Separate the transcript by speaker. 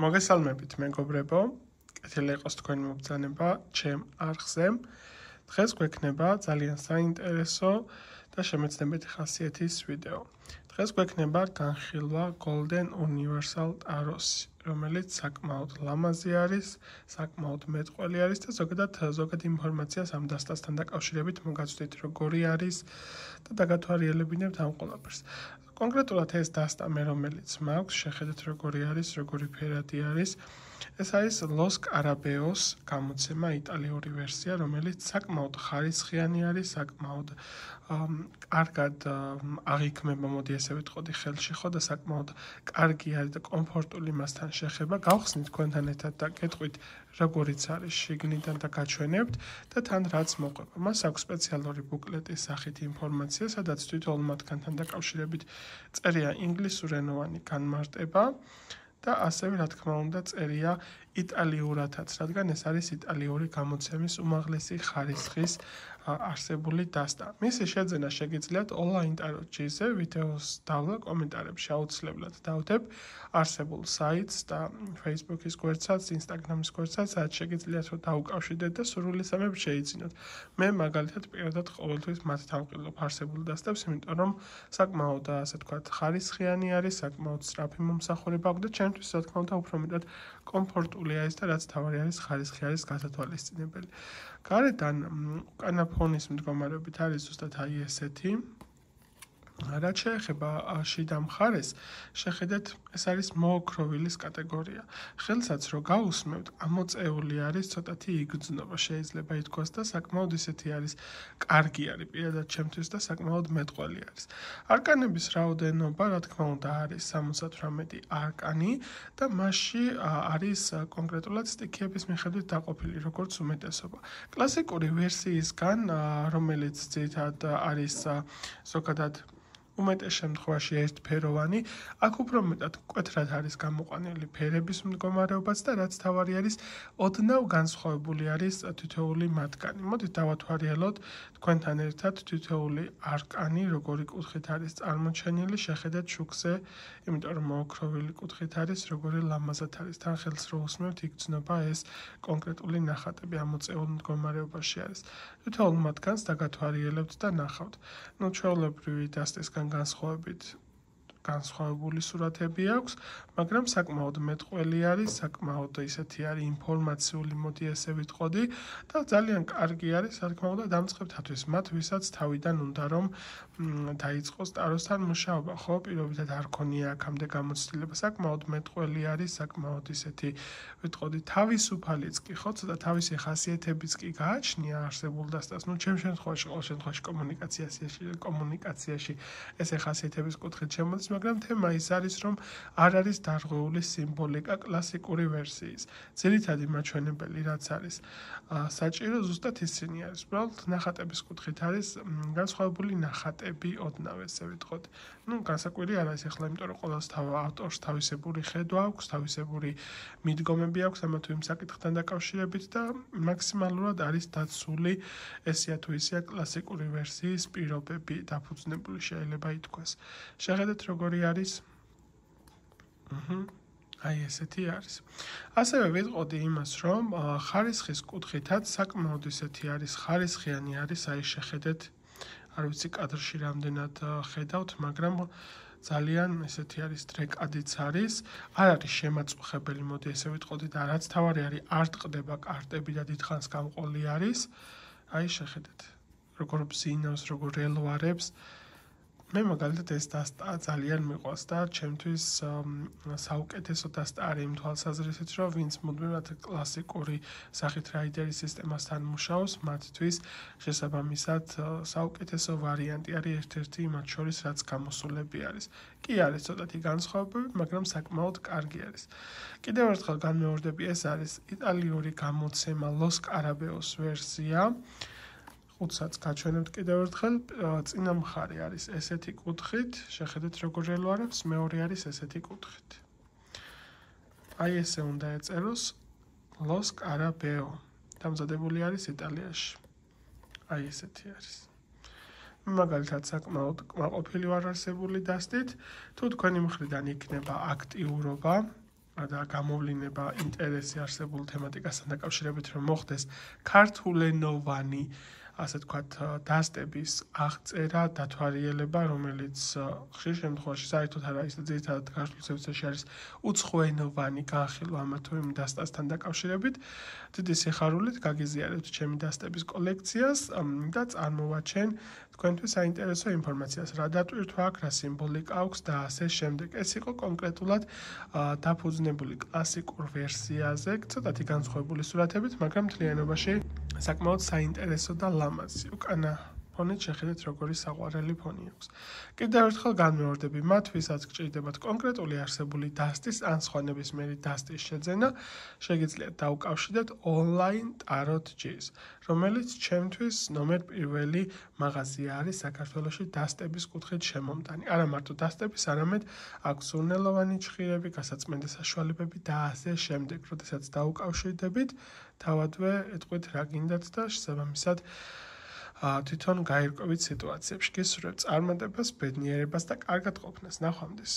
Speaker 1: მოგესალმებით მეგობრებო, კეთილი იყოს თქვენი მობრძანება ჩემ არხზე. დღეს გვექნება ძალიან საინტერესო და შემეცნებითი ხასიათის ვიდეო. დღეს გვექნება განხილვა Golden Universal Tarot-ი, რომელიც საკმაოდ ლამაზი არის, საკმაოდ მეტყველი არის და ზოგადად ინფორმაციას ამ დასტასთან დაკავშირებით მოგაცვდით როგორი არის და დაგათვალიერებინებთ ამ ყველაფერს. კონკრეტულად ეს დასტა მე რომელიც მაქვს, შეხედეთ როგორი არის, როგორი ფერადი არის. ეს არის Los Scarabäos გამოცემა, იტალიური ვერსია, რომელიც საკმაოდ ხარისხიანი არის, საკმაოდ კარგად აღიქმება, მოდი ესე ვიტყოდი ხელში ხო და საკმაოდ კარგი არის და კომფორტული მასთან შეხება. გავხსნით თქვენთან ერთად და გეტყვით როგორიც არის შიგნიდან და გაჩვენებთ და თან რაც მოყვება. მას აქვს სპეციალური ბუკლეტის სახით ინფორმაცია, სადაც თითოეულ მათგანთან დაკავშირებით წერია ინგლისურენოვანი განმარტება და ასევე რა თქმა უნდა წერია იტალიურადაც, რადგან ეს არის იტალიური გამოცემის უმაღლესი ხარისხის არსებული დასტა. მისი შეძენა შეგიძლიათ ონლაინ ტაროტჯიზე, ვიდეოს დავლა კომენტარებში აუცილებლად დავდებ არსებულ საიტს და Facebook-ის გვერდსაც, Instagram-ის გვერდსაც, სადაც შეგიძლიათ რომ დაუკავშირდეთ და სურვილისამებრ შეიძინოთ. მე მაგალითად პირადად ყოველთვის მათთან ვყიდულობ არსებულ დასტებს, იმიტომ რომ საკმაოდ ასე ვთქვათ, ხარისხიანი არის, საკმაოდ სწრაფი მომსახურება აქვს და ჩემთვის რა თქმა უნდა უფრო მეტად კომფორტული არის და რაც თავარი არის ხარისხი არის გასათვალისწინებელი. გარედან უკანა ფონის მდგომარეობით არის ზუსტად აი ესეთი. რაც შეეხება შიდა მხარეს, შეხედეთ, ეს არის მოოქროვილის კატეგორია. ხელსაც რო გაუსმევთ, ამოწეული არის ცოტათი იგრძნობა, შეიძლება ითქვას და საკმაოდ ისეთი არის, კარგი არის პირადად ჩემთვის და საკმაოდ მეტყველი არის. არკანების რაოდენობა, რა თქმა უნდა, არის 78 არკანი და მასში არის კონკრეტულად სტიქიების მიხედვით დაყოფილი, როგორც უმეტესობა. კლასიკური ვერსიისგან, რომელიც ძირითადად არის ზოგადად უმეტეს შემთხვევაში ერთფეროვანი, აქ უფრო მეტად მკვეთრად არის გამოყვანილი ფერების მდგომარეობაც და რაც თავარი არის, ოდნავ განსხვავებული არის თითოეული მათგანი. მოდით დავათვალიეროთ თქვენთან ერთად თითოეული არკანი, როგორი კუთხით არის წარმოჩენილი, შეხედეთ შუქზე, იმიტომ რომ მოოქროვილი კუთხით არის, როგორი ლამაზად არის. თან ხელს რო უსმევთ, იგრძნობა ეს კონკრეტული ნახატები ამოწეულ მდგომარეობაში არის. თითოეულ მათგანს დაგათვალიერებთ და ნახავთ. ჩვეულებრივი დასტისგან განსხვავებული სურათები აქვს, მაგრამ საკმაოდ მეტყველი არის, საკმაოდ ისეთი არის ინფორმაციული, მოდი ესე ვიტყოდი და ძალიან კარგი არის, რა თქმა უნდა, დამწყებთათვის, მათ ვისაც თავიდან უნდა რომ დაიწყოს ტაროსთან მუშაობა, ხო, პირობითად არ ქონია აქამდე გამოცდილება, საკმაოდ მეტყველი არის, საკმაოდ ისეთი ვიტყოდი, თავისუფალიც კი, ხო, ცოტა თავისი ხასიათებიც კი გააჩნია არსებულ დასტას. ჩემ შემთხვევაში, ყოველ შემთხვევაში კომუნიკაციაში ესე ხასიათების კუთხით შემოდის, მაგრამ თემა ის არის, რომ არ არის დარღვეული სიმბოლიკა კლასიკური ვერსიის. ძირითადი მაჩვენებელი რაც არის საჭირო, ზუსტად ისინი არის. უბრალოდ ნახატების კუთხით არის განსხვავებული ნახატები, ოდნავ ესე ვიტყოდ. განსაკვირი არ არის ახლა, იმიტომ რომ ყოველს ავტორს თავისებური ხედვა აქვს, თავისებური მიდგომები აქვს ამა თუ იმ საკითხთან დაკავშირებით და მაქსიმალურად არის დაცული ესეა თუ ისეა კლასიკური ვერსიის პირობები დაფუძნებული შეიძლება ითქვას. შეხედეთ როგორი არის. აი ესეთი არის. ასევე ვიტყოდი იმას, რომ ხარისხის კუთხითაც საკმაოდ ისეთი არის, ხარისხიანი არის, აი შეხედეთ, არ ვიცი კადრში რამდენად ხედავთ, მაგრამ ძალიან ესეთი არის, დრეკადიც არის, არ არის შემაწუხებელი, მოდი ესე ვიტყოდი და რაც თავარი არის, არ ტყდება კარტები და დიდხანს გამყოლი არის. აი შეხედეთ, როგორ ბზინავს, როგორ ელვარებს. მე მაგალითად ეს დასტა ძალიან მიყვარს და ჩემთვის საუკეთესო დასტა არის იმ თვალსაზრისით, რომ ვინც მუდმივად კლასიკური სახით რაიდერის სისტემასთან მუშაობს, მათთვის შესაბამისად საუკეთესო ვარიანტი არის ერთ-ერთი მათ შორის, რაც გამოსულები არის. კი არის ცოტათი განსხვავებები, მაგრამ საკმაოდ კარგი არის. კიდევ ერთხელ განმეორდები, ეს არის იტალიური გამოცემა Los Scarabäos ვერსია. ხუთსაც გაჩვენებთ კიდევ ერთხელ, წინა მხარე არის ესეთი კუთხით, შეხედეთ როგორ ელვარებს, მეორე არის ესეთი კუთხით. აი ესე უნდა ეწეროს Los Scarabäo. დამზადებული არის იტალიაში. აი ესეთი არის. მაგალითად საკმაოდ კმაყოფილი ვარ არსებული დასტით, თუ თქვენი მხრიდან იქნება აქტიურობა, და გამოვლინება ინტერესი არსებულ თემატიკასთან დაკავშირებით, რომ მოხდეს ქართულენოვანი, ასე თქვათ, დასტების აღწერა, დათვალიერება, რომელიც ხშირ შემთხვევაში საერთოდ არ არის და ძირითადად გაშლილსევცეში არის უცხოენოვანი განხილვა ამა თუ იმ დასტასთან დაკავშირებით. დიდი სიხარულით გაგიზიარებთ ჩემი დასტების კოლექციას და წარმოვაჩენ თქვენთვის საინტერესო ინფორმაციას, რა დატვირთვა აქვს, რა სიმბოლიკა აქვს და ასე შემდეგ. ეს იყო კონკრეტულად დაფუძნებული კლასიკურ ვერსიაზე, ცოტათი განსხვავებული სურათებით, მაგრამ მთლიანობაში საკმაოდ საინტერესო და ლამაზი. უკანა ფონით შეხედეთ, როგორი საყვარელი ფონი აქვს. კიდევ ერთხელ განმეორდები, მათ ვისაც გჭირდებათ კონკრეტული არსებული დასტის ან სხვა ნებისმიერი დასტის შეძენა, შეგიძლიათ დაუკავშირდეთ online tarot.gis, რომელიც ჩემთვის ნომერ პირველი მაღაზია არის საქართველოში დასტების კუთხით შემომტანი. არა მარტო დასტების, არამედ აქვს სურნელოვანი ჩხირები, გასაწმენდი საშუალებები და ასე შემდეგ. როდესაც დაუკავშირდებით, თავადვე ეტყვით რა გინდათ და შესაბამისად თვითონ გაირკვევით სიტუაციებში. გისურვებთ წარმატებას, ბედნიერებას და კარგად ყოფნას. ნახვამდის.